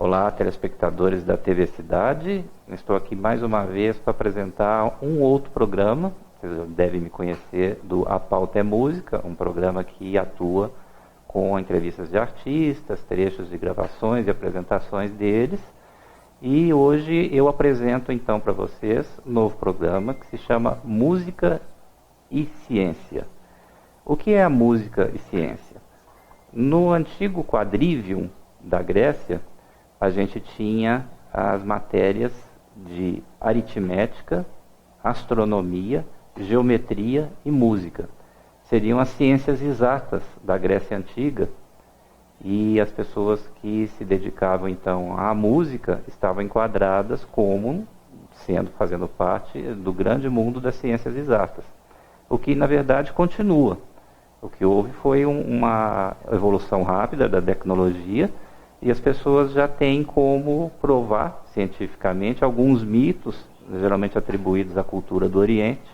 Olá, telespectadores da TV Cidade. Estou aqui mais uma vez para apresentar um outro programa. Vocês devem me conhecer do A Pauta é Música, um programa que atua com entrevistas de artistas, trechos de gravações e apresentações deles. E hoje eu apresento então para vocês um novo programa que se chama Música e Ciência. O que é a música e ciência? No antigo quadrivium da Grécia, a gente tinha as matérias de aritmética, astronomia, geometria e música. Seriam as ciências exatas da Grécia Antiga, e as pessoas que se dedicavam então à música estavam enquadradas como fazendo parte do grande mundo das ciências exatas. O que na verdade continua. O que houve foi uma evolução rápida da tecnologia, e as pessoas já têm como provar cientificamente alguns mitos, geralmente atribuídos à cultura do Oriente,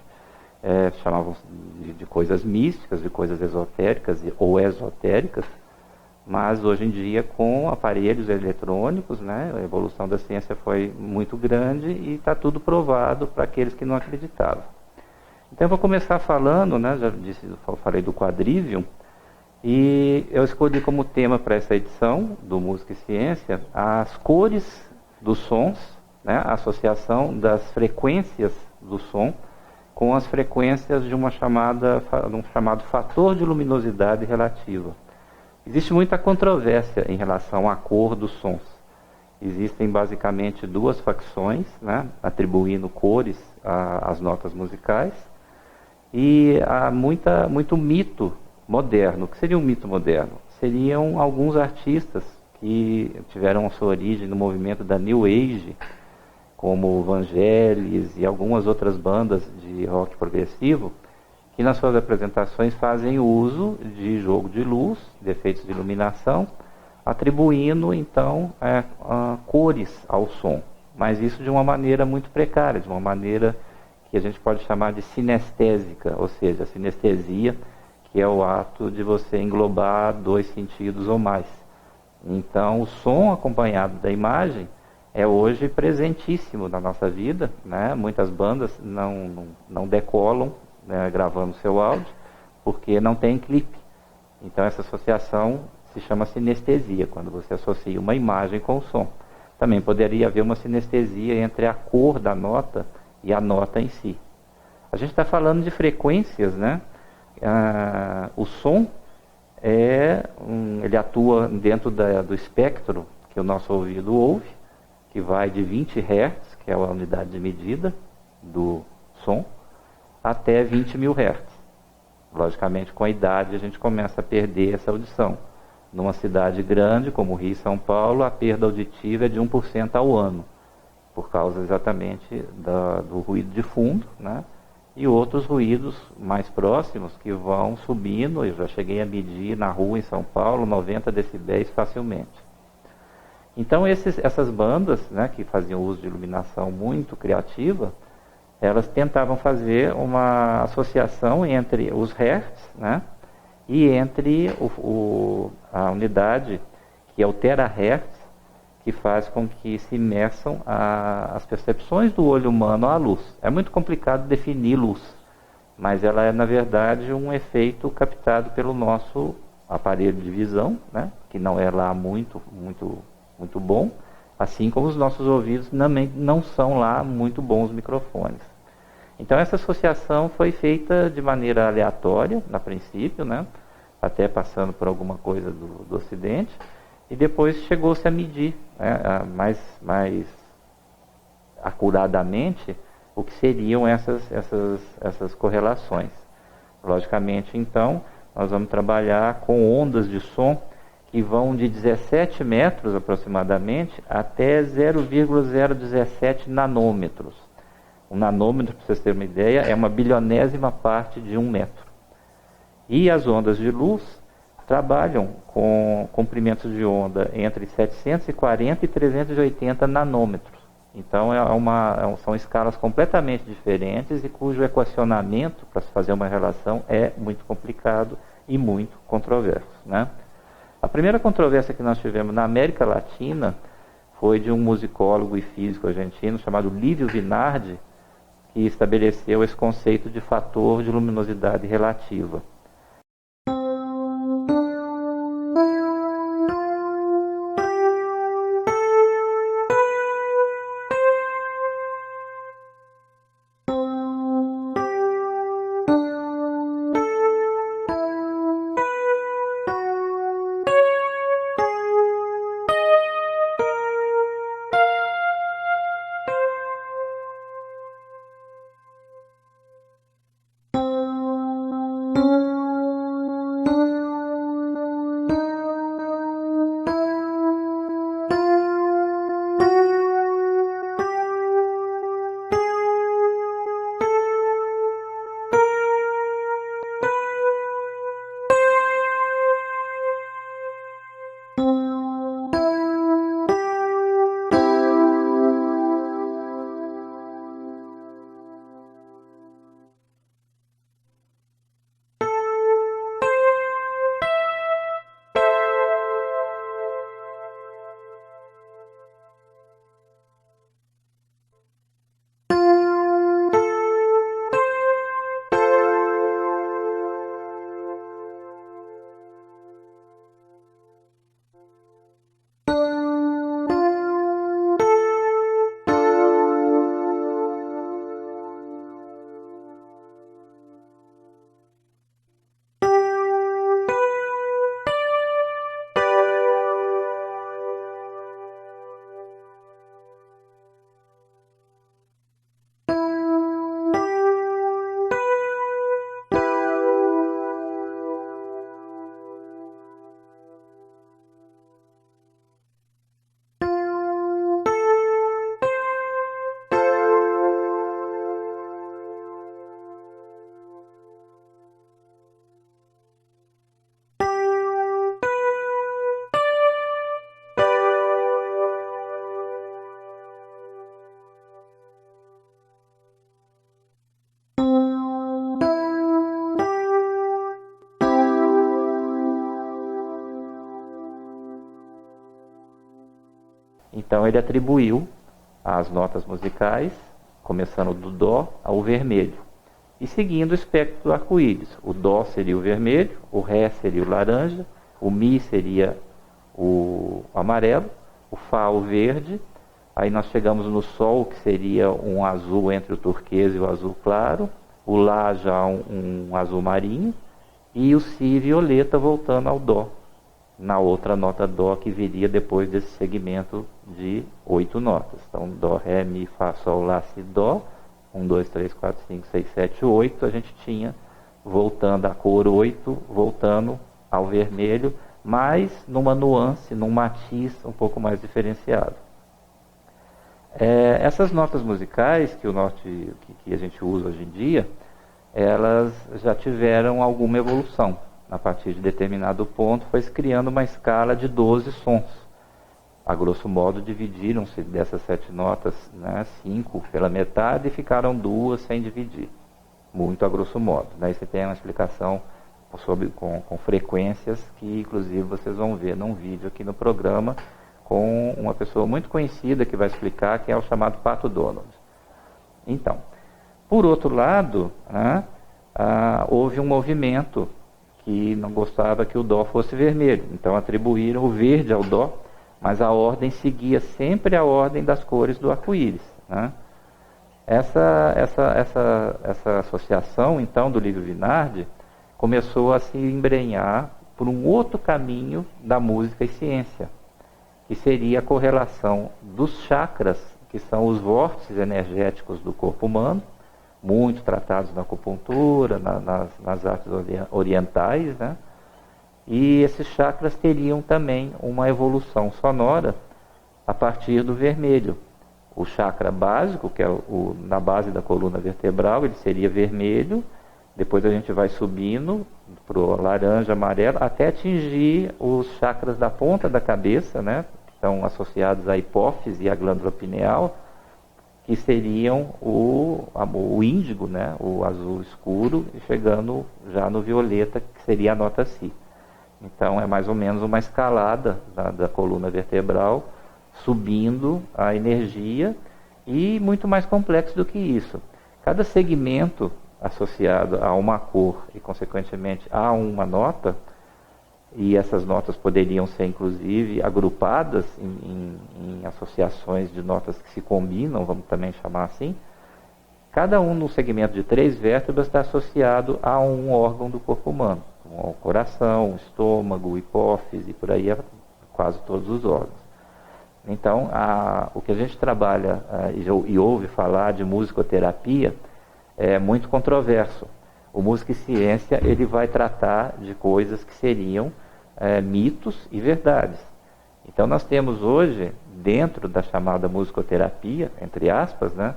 chamavam de coisas místicas, de coisas esotéricas ou esotéricas, mas hoje em dia com aparelhos eletrônicos, né, a evolução da ciência foi muito grande e está tudo provado para aqueles que não acreditavam. Então eu vou começar falando, né, falei do quadrivium, e eu escolhi como tema para essa edição do Música e Ciência as cores dos sons, né, a associação das frequências do som com as frequências de um chamado fator de luminosidade relativa. Existe muita controvérsia em relação à cor dos sons. Existem basicamente duas facções, né, atribuindo cores às notas musicais, e há muito mito moderno. O que seria um mito moderno? Seriam alguns artistas que tiveram a sua origem no movimento da New Age, como Vangelis e algumas outras bandas de rock progressivo, que nas suas apresentações fazem uso de jogo de luz, de efeitos de iluminação, atribuindo então cores ao som. Mas isso de uma maneira muito precária, de uma maneira que a gente pode chamar de sinestésica, ou seja, a sinestesia, que é o ato de você englobar dois sentidos ou mais. Então, o som acompanhado da imagem é hoje presentíssimo na nossa vida, né? Muitas bandas não decolam, né, gravando seu áudio, porque não tem clipe. Então, essa associação se chama sinestesia, quando você associa uma imagem com o som. Também poderia haver uma sinestesia entre a cor da nota e a nota em si. A gente está falando de frequências, né? O som ele atua dentro do espectro que o nosso ouvido ouve, que vai de 20 Hz, que é a unidade de medida do som, até 20 mil Hz. Logicamente, com a idade, a gente começa a perder essa audição. Numa cidade grande, como Rio e São Paulo, a perda auditiva é de 1% ao ano, por causa exatamente do ruído de fundo, né? E outros ruídos mais próximos que vão subindo. Eu já cheguei a medir na rua em São Paulo 90 decibéis facilmente. Então essas bandas, né, que faziam uso de iluminação muito criativa, elas tentavam fazer uma associação entre os hertz, né, e entre a unidade, que é o terahertz, que faz com que se meçam as percepções do olho humano à luz. É muito complicado definir luz, mas ela é, na verdade, um efeito captado pelo nosso aparelho de visão, né, que não é lá muito bom, assim como os nossos ouvidos também não são lá muito bons microfones. Então essa associação foi feita de maneira aleatória, a princípio, né, até passando por alguma coisa do Ocidente, e depois chegou-se a medir, né, mais acuradamente o que seriam essas correlações. Logicamente, então, nós vamos trabalhar com ondas de som que vão de 17 metros aproximadamente até 0,017 nanômetros. Um nanômetro, para vocês terem uma ideia, é uma bilionésima parte de 1 metro. E as ondas de luz trabalham com comprimentos de onda entre 740 e 380 nanômetros. Então são escalas completamente diferentes e cujo equacionamento para se fazer uma relação é muito complicado e muito controverso, né? A primeira controvérsia que nós tivemos na América Latina foi de um musicólogo e físico argentino chamado Lívio Vinardi, que estabeleceu esse conceito de fator de luminosidade relativa. Então ele atribuiu as notas musicais, começando do Dó ao vermelho, e seguindo o espectro do arco-íris. O Dó seria o vermelho, o Ré seria o laranja, o Mi seria o amarelo, o Fá o verde, aí nós chegamos no Sol, que seria um azul entre o turquesa e o azul claro, o Lá já um azul marinho, e o Si violeta voltando ao Dó, na outra nota Dó que viria depois desse segmento de 8 notas. Então, Dó, Ré, Mi, Fá, Sol, Lá, Si, Dó. 1, 2, 3, 4, 5, 6, 7, 8. A gente tinha, voltando a cor 8, voltando ao vermelho, mas numa nuance, num matiz um pouco mais diferenciado. Essas notas musicais que a gente usa hoje em dia, elas já tiveram alguma evolução. A partir de determinado ponto, foi se criando uma escala de 12 sons. A grosso modo, dividiram-se dessas 7 notas, 5 pela metade e ficaram 2 sem dividir. Muito a grosso modo. Daí você tem uma explicação com frequências que, inclusive, vocês vão ver num vídeo aqui no programa com uma pessoa muito conhecida que vai explicar, que é o chamado Pato Donald. Então, por outro lado, houve um movimento que não gostava que o Dó fosse vermelho. Então atribuíram o verde ao Dó, mas a ordem seguia sempre a ordem das cores do arco-íris. Essa associação, então, do Lívio Vinardi, começou a se embrenhar por um outro caminho da música e ciência, que seria a correlação dos chakras, que são os vórtices energéticos do corpo humano, muito tratados na acupuntura, nas artes orientais, E esses chakras teriam também uma evolução sonora a partir do vermelho. O chakra básico, que é na base da coluna vertebral, ele seria vermelho, depois a gente vai subindo para o laranja, amarelo, até atingir os chakras da ponta da cabeça, que estão associados à hipófise e à glândula pineal, que seriam o índigo, o azul escuro, e chegando já no violeta, que seria a nota Si. Então é mais ou menos uma escalada da coluna vertebral, subindo a energia, e muito mais complexo do que isso. Cada segmento associado a uma cor e, consequentemente, a uma nota, e essas notas poderiam ser, inclusive, agrupadas em associações de notas que se combinam, vamos também chamar assim. Cada um no segmento de 3 vértebras está associado a um órgão do corpo humano, como o coração, o estômago, hipófise, por aí quase todos os órgãos. Então, o que a gente trabalha e ouve falar de musicoterapia é muito controverso. O Música e Ciência, ele vai tratar de coisas que seriam mitos e verdades. Então, nós temos hoje, dentro da chamada musicoterapia, entre aspas, né,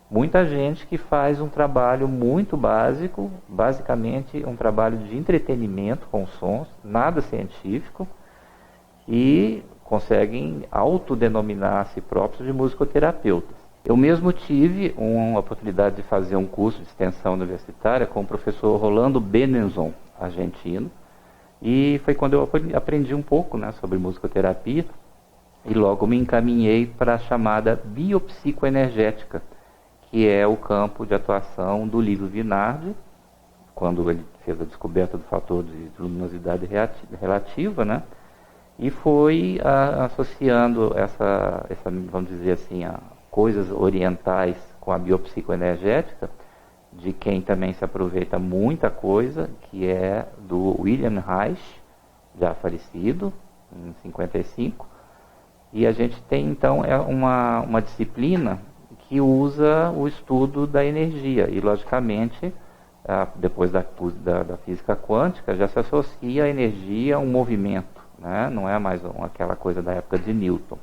muita gente que faz um trabalho muito básico, basicamente um trabalho de entretenimento com sons, nada científico, e conseguem autodenominar a si próprios de musicoterapeutas. Eu mesmo tive uma oportunidade de fazer um curso de extensão universitária com o professor Rolando Benenzon, argentino, e foi quando eu aprendi um pouco, né, sobre musicoterapia, e logo me encaminhei para a chamada biopsicoenergética, que é o campo de atuação do Lívio Vinardi, quando ele fez a descoberta do fator de luminosidade relativa, né? E foi associando essa, vamos dizer assim, coisas orientais com a biopsicoenergética, de quem também se aproveita muita coisa, que é do William Reich, já falecido, em 55. E a gente tem, então, uma disciplina que usa o estudo da energia. E, logicamente, depois da física quântica, já se associa a energia a um movimento, né? Não é mais aquela coisa da época de Newton.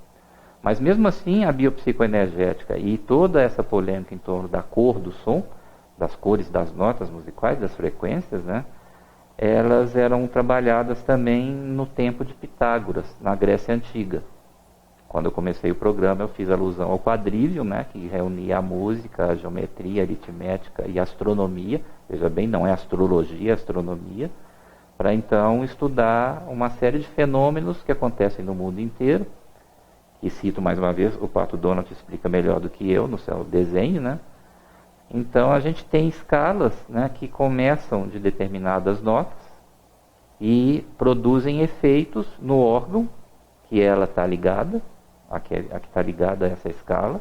Mas, mesmo assim, a biopsicoenergética e toda essa polêmica em torno da cor do som, das cores das notas musicais, das frequências, né? Elas eram trabalhadas também no tempo de Pitágoras, na Grécia Antiga. Quando eu comecei o programa, eu fiz alusão ao quadrivium, né, que reunia a música, a geometria, a aritmética e a astronomia. Veja bem, não é astrologia, é astronomia. Para então estudar uma série de fenômenos que acontecem no mundo inteiro. E cito mais uma vez, o Pato Donald explica melhor do que eu no seu desenho, né? Então a gente tem escalas, né, que começam de determinadas notas e produzem efeitos no órgão que ela está ligada, a que está ligada a essa escala,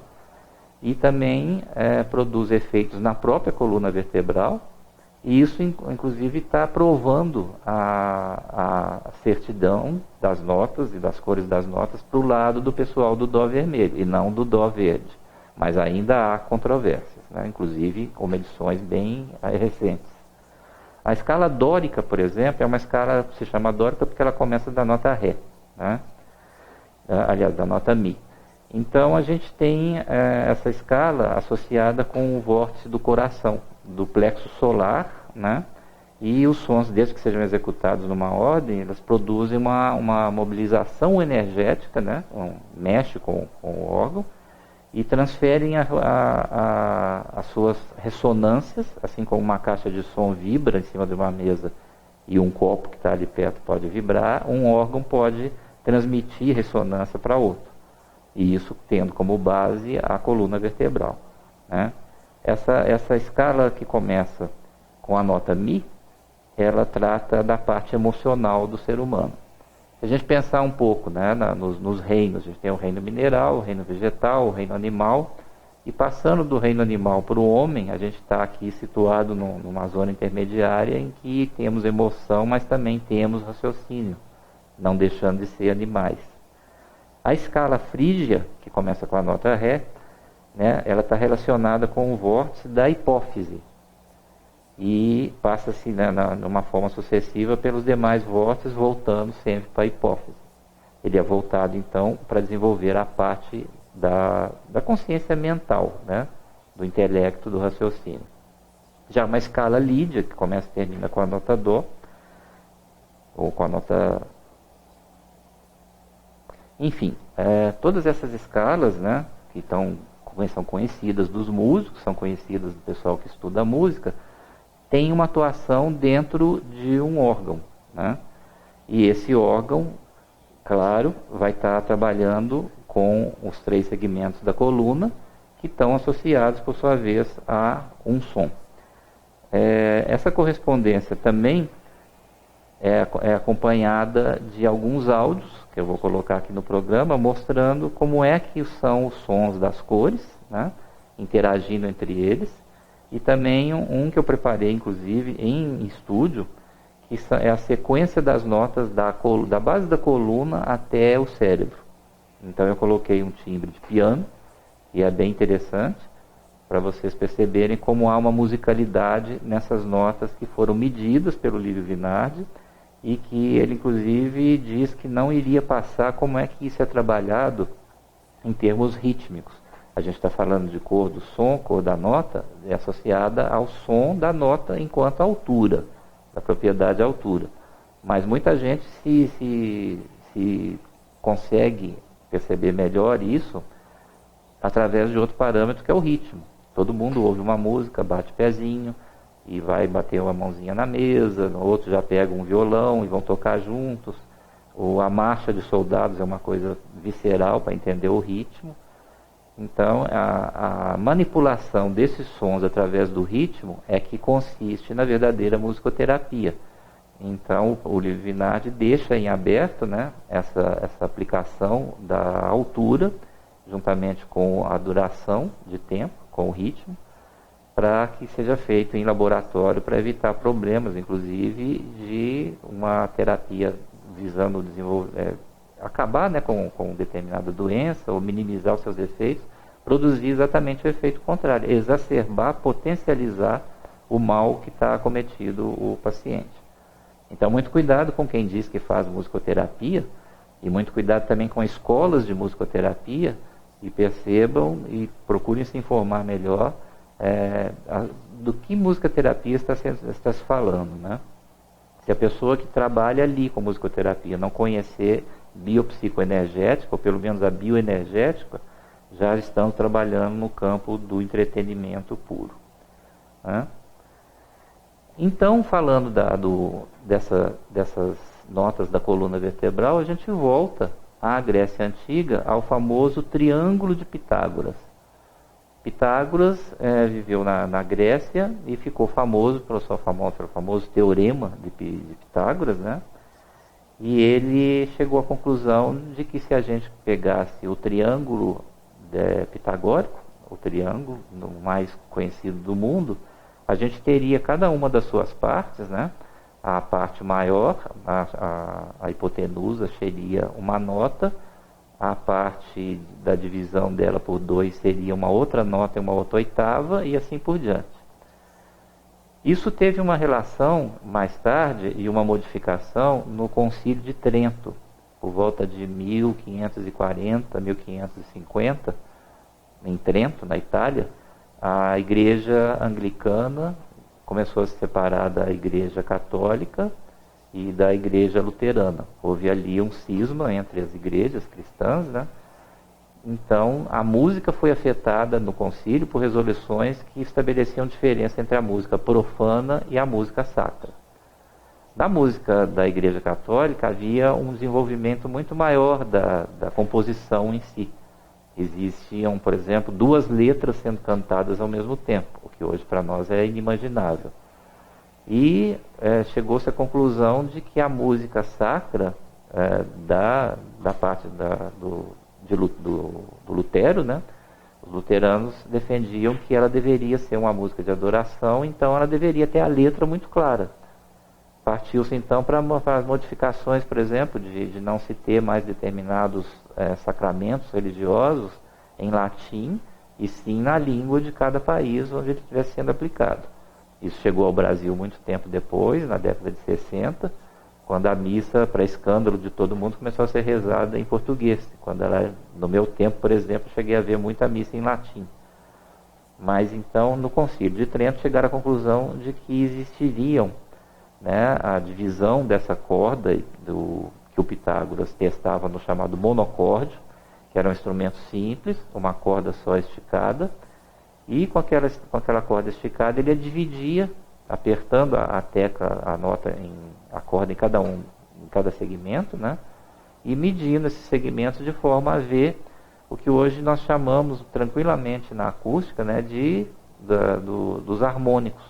e também produz efeitos na própria coluna vertebral, e isso inclusive está provando a certidão das notas e das cores das notas para o lado do pessoal do dó vermelho, e não do dó verde. Mas ainda há controvérsias, né? Inclusive com medições bem recentes. A escala dórica, por exemplo, é uma escala que se chama dórica porque ela começa da nota Ré, né? Aliás, da nota Mi. Então a gente tem essa escala associada com o vórtice do coração, do plexo solar, né? E os sons, desde que sejam executados numa ordem, elas produzem uma mobilização energética, né? Mexe com o órgão, e transferem as suas ressonâncias, assim como uma caixa de som vibra em cima de uma mesa e um copo que está ali perto pode vibrar, um órgão pode transmitir ressonância para outro. E isso tendo como base a coluna vertebral, né? Essa escala que começa com a nota Mi, ela trata da parte emocional do ser humano. Se a gente pensar um pouco, né, nos reinos, a gente tem o reino mineral, o reino vegetal, o reino animal, e passando do reino animal para o homem, a gente está aqui situado numa zona intermediária em que temos emoção, mas também temos raciocínio, não deixando de ser animais. A escala frígia, que começa com a nota Ré, né, ela está relacionada com o vórtice da hipófise, e passa-se, né, numa forma sucessiva pelos demais vórtices, voltando sempre para a hipófise. Ele é voltado, então, para desenvolver a parte da consciência mental, né, do intelecto, do raciocínio. Já uma escala lídia, que começa e termina com a nota Dó, ou com a nota... Enfim, todas essas escalas, né, que são conhecidas dos músicos, são conhecidas do pessoal que estuda música, tem uma atuação dentro de um órgão, né? E esse órgão, claro, vai estar trabalhando com os 3 segmentos da coluna, que estão associados, por sua vez, a um som. Essa correspondência também é acompanhada de alguns áudios, que eu vou colocar aqui no programa, mostrando como é que são os sons das cores, né, interagindo entre eles, e também um que eu preparei, inclusive, em estúdio, que é a sequência das notas da base da coluna até o cérebro. Então eu coloquei um timbre de piano, e é bem interessante, para vocês perceberem como há uma musicalidade nessas notas que foram medidas pelo Lívio Vinardi, e que ele inclusive diz que não iria passar como é que isso é trabalhado em termos rítmicos. A gente está falando de cor do som, cor da nota, é associada ao som da nota enquanto altura, da propriedade altura. Mas muita gente se consegue perceber melhor isso através de outro parâmetro, que é o ritmo. Todo mundo ouve uma música, bate pezinho e vai bater uma mãozinha na mesa, outros já pegam um violão e vão tocar juntos. Ou a marcha de soldados é uma coisa visceral para entender o ritmo. Então, a manipulação desses sons através do ritmo é que consiste na verdadeira musicoterapia. Então, o Lívio Vinardi deixa em aberto, né, essa aplicação da altura, juntamente com a duração de tempo, com o ritmo, para que seja feito em laboratório para evitar problemas, inclusive, de uma terapia visando acabar, né, com determinada doença ou minimizar os seus efeitos, produzir exatamente o efeito contrário, exacerbar, potencializar o mal que está acometido o paciente. Então, muito cuidado com quem diz que faz musicoterapia, e muito cuidado também com escolas de musicoterapia, e percebam e procurem se informar melhor do que musicoterapia está se falando, né? Se a pessoa que trabalha ali com musicoterapia não conhecer biopsicoenergética, ou pelo menos a bioenergética, já estamos trabalhando no campo do entretenimento puro, né? Então, falando dessas notas da coluna vertebral, a gente volta à Grécia Antiga, ao famoso Triângulo de Pitágoras. Pitágoras viveu na Grécia e ficou famoso pelo famoso teorema de Pitágoras, né? E ele chegou à conclusão de que se a gente pegasse o triângulo pitagórico, o triângulo mais conhecido do mundo, a gente teria cada uma das suas partes, né? A parte maior, a hipotenusa, seria uma nota, a parte da divisão dela por 2 seria uma outra nota e uma outra oitava, e assim por diante. Isso teve uma relação mais tarde e uma modificação no Concílio de Trento, por volta de 1540, 1550, em Trento, na Itália. A igreja anglicana começou a se separar da igreja católica e da igreja luterana. Houve ali um cisma entre as igrejas cristãs, né? Então, a música foi afetada no concílio por resoluções que estabeleciam diferença entre a música profana e a música sacra. Na música da igreja católica havia um desenvolvimento muito maior da composição em si. Existiam, por exemplo, 2 letras sendo cantadas ao mesmo tempo, o que hoje para nós é inimaginável. E chegou-se à conclusão de que a música sacra, da parte do Lutero, né? Os luteranos defendiam que ela deveria ser uma música de adoração, então ela deveria ter a letra muito clara. Partiu-se então para as modificações, por exemplo, de não se ter mais determinados sacramentos religiosos em latim, e sim na língua de cada país onde ele estivesse sendo aplicado. Isso chegou ao Brasil muito tempo depois, na década de 60, quando a missa, para escândalo de todo mundo, começou a ser rezada em português. Quando no meu tempo, por exemplo, cheguei a ver muita missa em latim. Mas então, no Concílio de Trento, chegaram à conclusão de que existiriam, né, a divisão dessa corda que o Pitágoras testava no chamado monocórdio, que era um instrumento simples, uma corda só esticada, e com aquela corda esticada ele a dividia, apertando a tecla, a corda em cada segmento, né, e medindo esses segmentos de forma a ver o que hoje nós chamamos tranquilamente na acústica, né, dos harmônicos.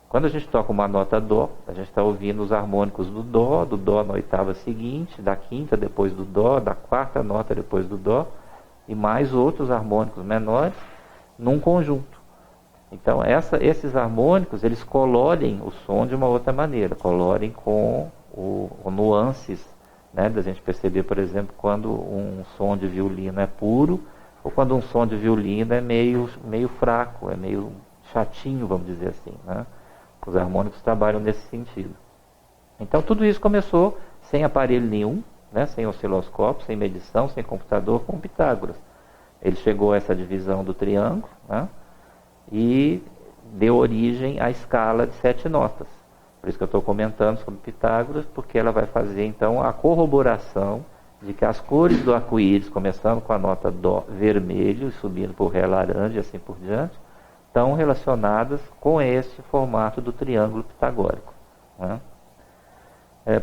Quando a gente toca uma nota Dó, a gente está ouvindo os harmônicos do Dó na oitava seguinte, da quinta depois do Dó, da quarta nota depois do Dó, e mais outros harmônicos menores num conjunto. Então esses harmônicos, eles colorem o som de uma outra maneira, colorem com nuances, né, da gente perceber, por exemplo, quando um som de violino é puro, ou quando um som de violino é meio fraco, é meio chatinho, vamos dizer assim, né? Os harmônicos trabalham nesse sentido. Então tudo isso começou sem aparelho nenhum, né, sem osciloscópio, sem medição, sem computador, com Pitágoras. Ele chegou a essa divisão do triângulo, né, e deu origem à escala de 7 notas. Por isso que eu estou comentando sobre Pitágoras, porque ela vai fazer então a corroboração de que as cores do arco-íris, começando com a nota Dó vermelho e subindo por Ré laranja e assim por diante, estão relacionadas com esse formato do triângulo pitagórico, né?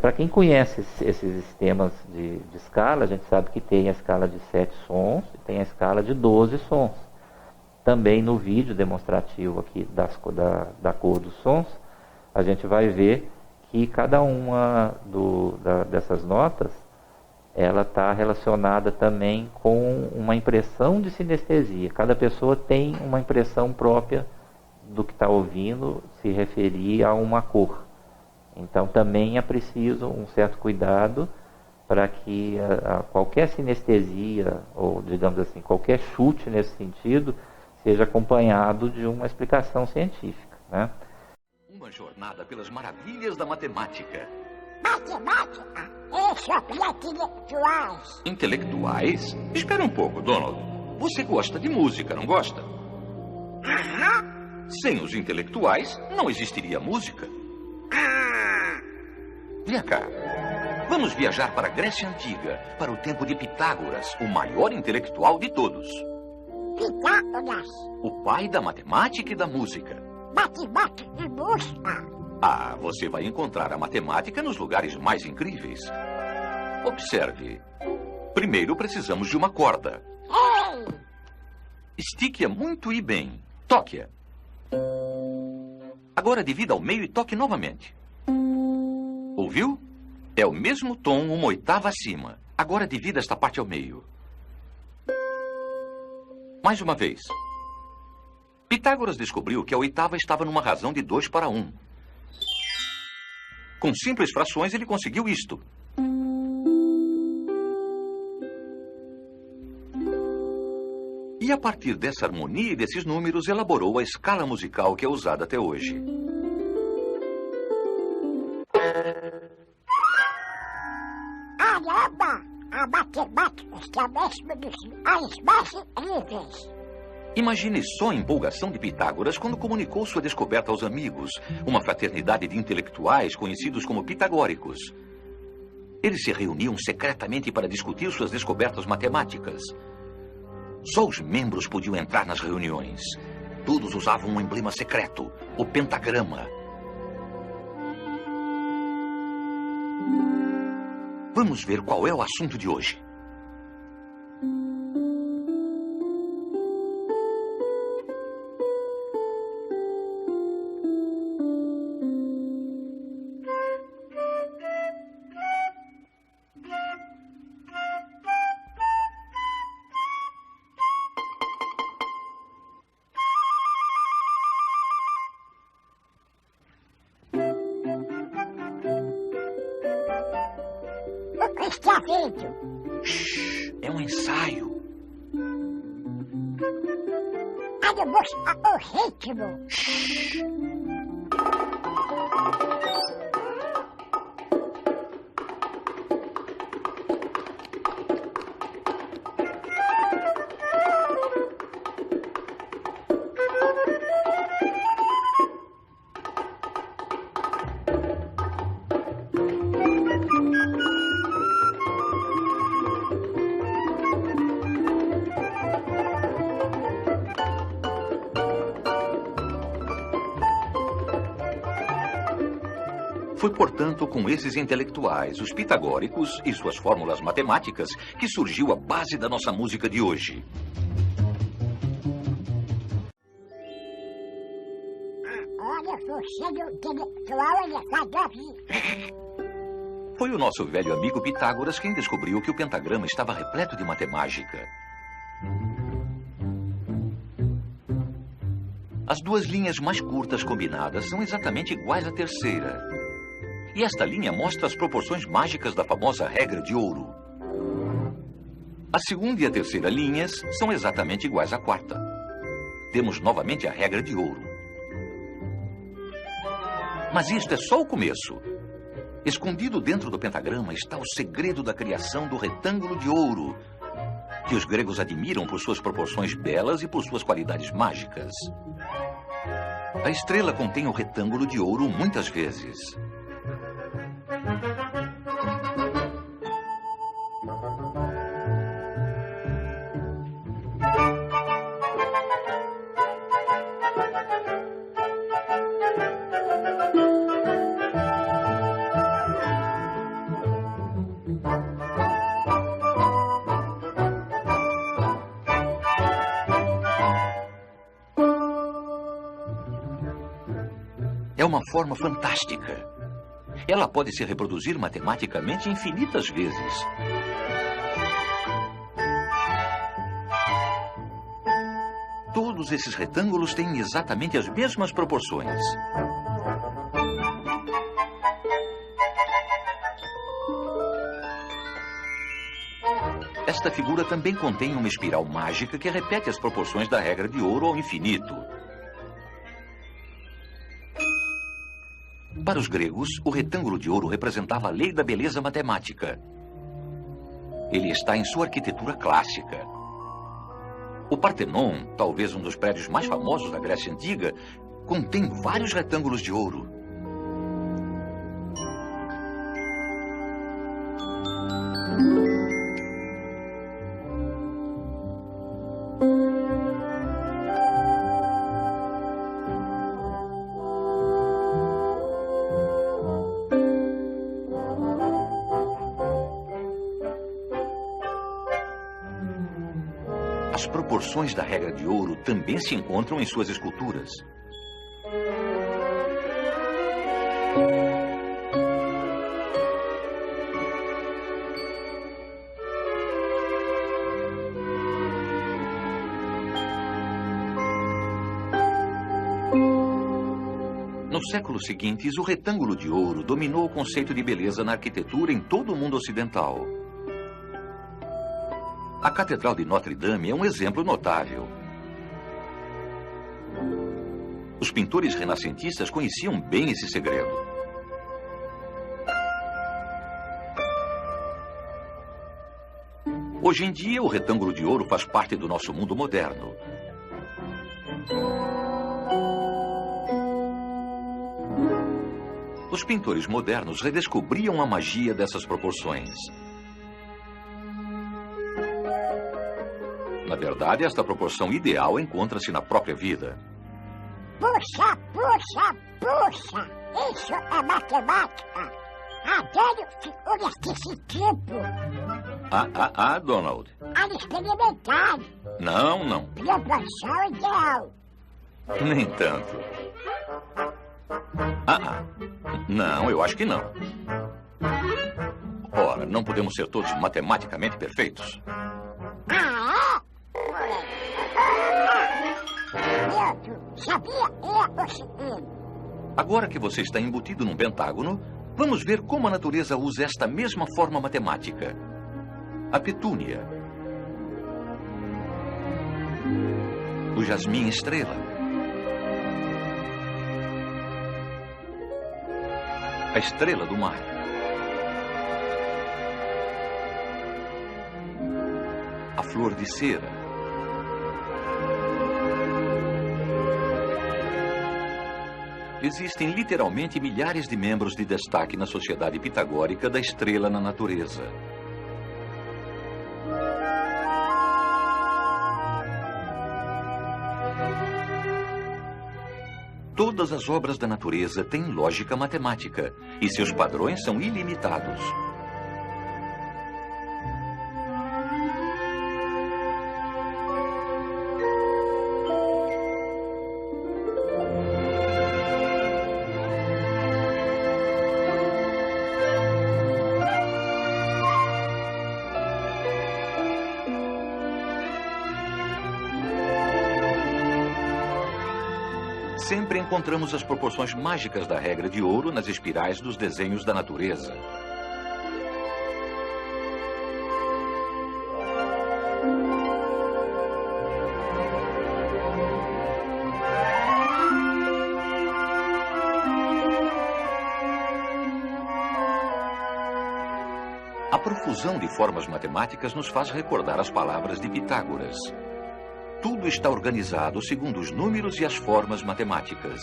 Para quem conhece esses sistemas de escala, a gente sabe que tem a escala de 7 sons e tem a escala de 12 sons. Também no vídeo demonstrativo aqui da cor dos sons, a gente vai ver que cada uma dessas notas, ela está relacionada também com uma impressão de sinestesia. Cada pessoa tem uma impressão própria do que está ouvindo, se referir a uma cor. Então também é preciso um certo cuidado para que qualquer sinestesia, ou digamos assim, qualquer chute nesse sentido, seja acompanhado de uma explicação científica, né? Uma jornada pelas maravilhas da matemática. Matemática é só para intelectuais. Intelectuais? Espera um pouco, Donald. Você gosta de música, não gosta? Aham. Sem os intelectuais, não existiria música. Vem cá. Vamos viajar para a Grécia Antiga, para o tempo de Pitágoras, o maior intelectual de todos. Pitágoras. O pai da matemática e da música. Matemática e música. Ah, você vai encontrar a matemática nos lugares mais incríveis. Observe. Primeiro precisamos de uma corda. Ei! Estique-a muito e bem. Toque-a. Agora divida ao meio e toque novamente. Ouviu? É o mesmo tom, uma oitava acima. Agora divida esta parte ao meio. Mais uma vez. Pitágoras descobriu que a oitava estava numa razão de 2 para 1. Com simples frações, ele conseguiu isto. E a partir dessa harmonia e desses números, elaborou a escala musical que é usada até hoje. Caramba! A matemática está mesmo dos mais incríveis. Imagine só a empolgação de Pitágoras quando comunicou sua descoberta aos amigos, uma fraternidade de intelectuais conhecidos como pitagóricos. Eles se reuniam secretamente para discutir suas descobertas matemáticas. Só os membros podiam entrar nas reuniões. Todos usavam um emblema secreto, o pentagrama. Vamos ver qual é o assunto de hoje. O que está vendo? Shhh, é um ensaio. Vamos ao ritmo. Foi, portanto, com esses intelectuais, os pitagóricos e suas fórmulas matemáticas, que surgiu a base da nossa música de hoje. Olha, você do intelectual, ele faz Foi o nosso velho amigo Pitágoras quem descobriu que o pentagrama estava repleto de matemática. As duas linhas mais curtas combinadas são exatamente iguais à terceira. E esta linha mostra as proporções mágicas da famosa regra de ouro. A segunda e a terceira linhas são exatamente iguais à quarta. Temos novamente a regra de ouro. Mas isto é só o começo. Escondido dentro do pentagrama está o segredo da criação do retângulo de ouro, que os gregos admiram por suas proporções belas e por suas qualidades mágicas. A estrela contém o retângulo de ouro muitas vezes. É uma forma fantástica. Ela pode se reproduzir matematicamente infinitas vezes. Todos esses retângulos têm exatamente as mesmas proporções. Esta figura também contém uma espiral mágica que repete as proporções da regra de ouro ao infinito. Para os gregos, o retângulo de ouro representava a lei da beleza matemática. Ele está em sua arquitetura clássica. O Partenon, talvez um dos prédios mais famosos da Grécia Antiga, contém vários retângulos de ouro. As proporções da regra de ouro também se encontram em suas esculturas. Nos séculos seguintes, o retângulo de ouro dominou o conceito de beleza na arquitetura em todo o mundo ocidental. A Catedral de Notre-Dame é um exemplo notável. Os pintores renascentistas conheciam bem esse segredo. Hoje em dia, o retângulo de ouro faz parte do nosso mundo moderno. Os pintores modernos redescobriam a magia dessas proporções. Na verdade, esta proporção ideal encontra-se na própria vida. Puxa, puxa, puxa! Isso é matemática! Adoro figuras desse tipo! Donald. Ao experimentar! Não. Proporção ideal! Nem tanto. Não, eu acho que não. Ora, não podemos ser todos matematicamente perfeitos. Sabia? É o seguinte. Agora que você está embutido num pentágono, vamos ver como a natureza usa esta mesma forma matemática. A petúnia. O jasmim estrela. A estrela do mar. A flor de cera. Existem literalmente milhares de membros de destaque na sociedade pitagórica da estrela na natureza. Todas as obras da natureza têm lógica matemática e seus padrões são ilimitados. Sempre encontramos as proporções mágicas da regra de ouro nas espirais dos desenhos da natureza. A profusão de formas matemáticas nos faz recordar as palavras de Pitágoras. Tudo está organizado segundo os números e as formas matemáticas.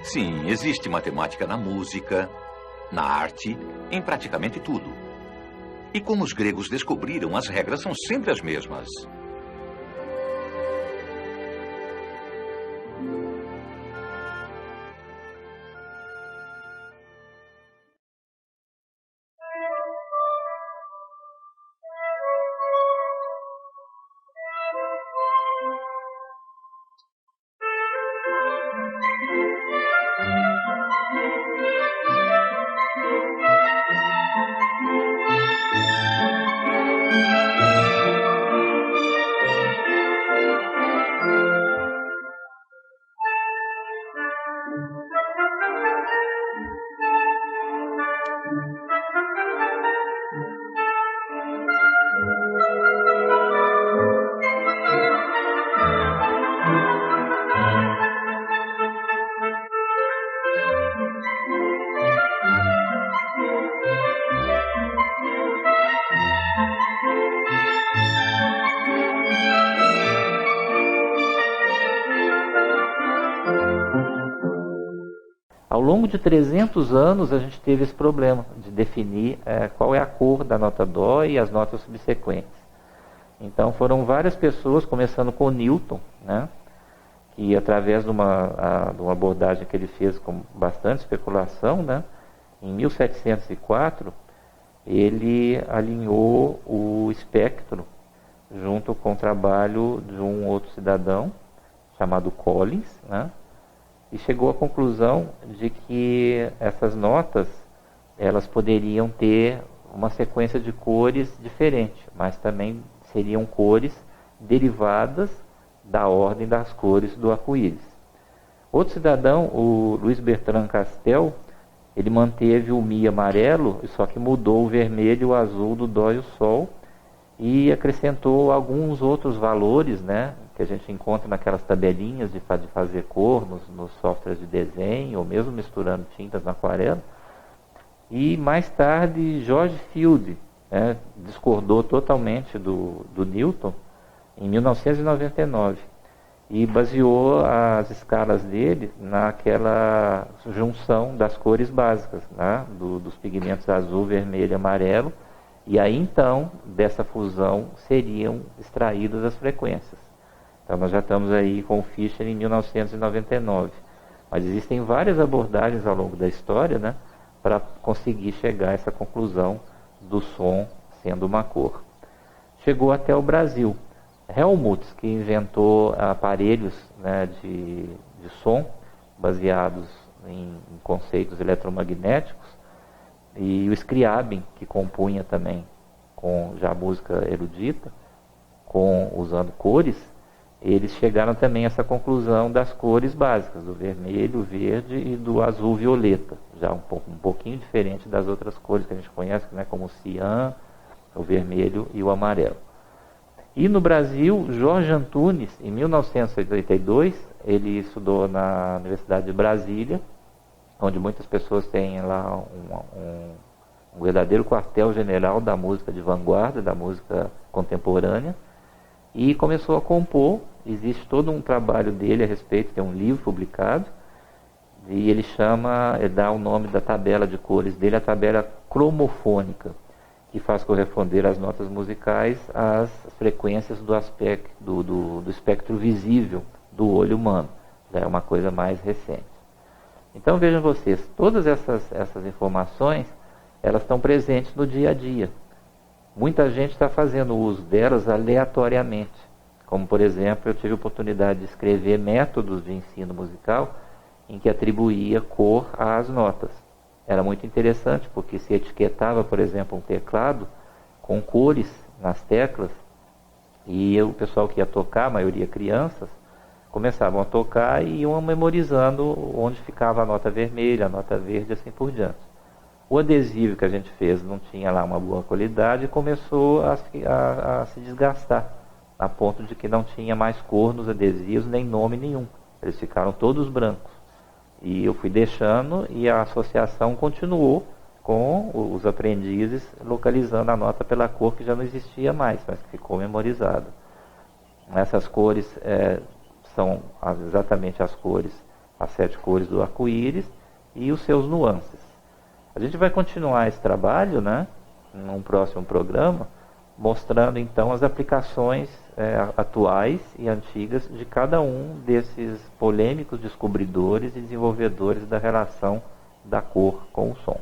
Sim, existe matemática na música, na arte, em praticamente tudo. E como os gregos descobriram, as regras são sempre as mesmas. Ao longo de 300 anos, a gente teve esse problema de definir qual é a cor da nota Dó e as notas subsequentes. Então, foram várias pessoas, começando com Newton, né, que através de uma abordagem que ele fez com bastante especulação, né, em 1704, ele alinhou o espectro junto com o trabalho de um outro cidadão, chamado Collins, né, e chegou à conclusão de que essas notas elas poderiam ter uma sequência de cores diferente, mas também seriam cores derivadas da ordem das cores do arco-íris. Outro cidadão, o Luiz Bertrand Castel, ele manteve o Mi amarelo, só que mudou o vermelho e o azul do Dó e o Sol e acrescentou alguns outros valores, né, que a gente encontra naquelas tabelinhas de fazer cor nos softwares de desenho, ou mesmo misturando tintas na aquarela. E mais tarde, George Field, né, discordou totalmente do Newton em 1999 e baseou as escalas dele naquela junção das cores básicas, né, dos pigmentos azul, vermelho e amarelo, e aí então, dessa fusão, seriam extraídas as frequências. Então nós já estamos aí com o Fischer em 1999. Mas existem várias abordagens ao longo da história, né, para conseguir chegar a essa conclusão do som sendo uma cor. Chegou até o Brasil. Helmholtz, que inventou aparelhos, né, de som baseados em conceitos eletromagnéticos, e o Scriabin, que compunha também com já música erudita, usando cores, eles chegaram também a essa conclusão das cores básicas, do vermelho, verde e do azul violeta, já um pouquinho diferente das outras cores que a gente conhece, né, como o cian, o vermelho e o amarelo. E no Brasil, Jorge Antunes, em 1982, ele estudou na Universidade de Brasília, onde muitas pessoas têm lá um verdadeiro quartel-general da música de vanguarda, da música contemporânea, e começou a compor. Existe todo um trabalho dele a respeito, tem um livro publicado, e ele dá o nome da tabela de cores dele, a tabela cromofônica, que faz corresponder as notas musicais às frequências do espectro visível do olho humano. já é uma coisa mais recente. Então vejam vocês, todas essas informações, elas estão presentes no dia a dia. Muita gente está fazendo uso delas aleatoriamente. Como, por exemplo, eu tive a oportunidade de escrever métodos de ensino musical em que atribuía cor às notas. Era muito interessante, porque se etiquetava, por exemplo, um teclado com cores nas teclas, e o pessoal que ia tocar, a maioria crianças, começavam a tocar e iam memorizando onde ficava a nota vermelha, a nota verde, assim por diante. O adesivo que a gente fez não tinha lá uma boa qualidade e começou a se desgastar, a ponto de que não tinha mais cor nos adesivos, nem nome nenhum. Eles ficaram todos brancos. E eu fui deixando e a associação continuou com os aprendizes localizando a nota pela cor que já não existia mais, mas que ficou memorizada. Essas cores são exatamente as cores, as 7 cores do arco-íris e os seus nuances. A gente vai continuar esse trabalho, né, num próximo programa, mostrando então as aplicações atuais e antigas de cada um desses polêmicos descobridores e desenvolvedores da relação da cor com o som.